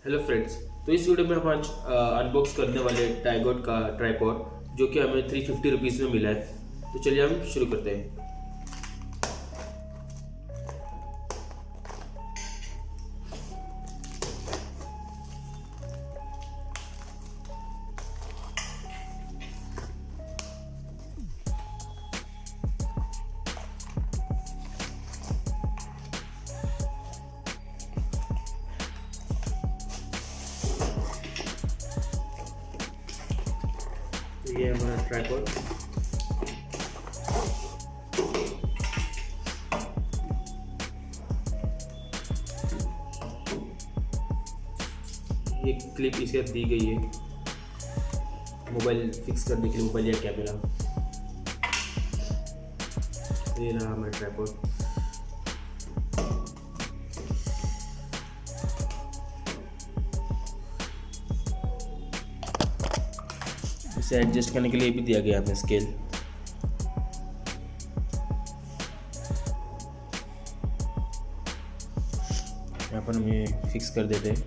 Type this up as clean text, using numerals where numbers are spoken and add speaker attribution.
Speaker 1: Hello friends. तो इस video में हम आज अनबॉक्स करने वाले टाइगोट का ट्राइपॉड जो कि हमें 350 रुपीज़ में मिला है। तो चलिए हम शुरू करते हैं। तो ये हमारा ट्राइपॉड। ये क्लिप इसके साथ दी गई है मोबाइल फिक्स करने के लिए, मोबाइल या कैमरा। ये रहा हमारा ट्राइपॉड। इसे एडजस्ट करने के लिए भी दिया गया हमें स्केल। यहाँ पर हम ये फिक्स कर देते हैं।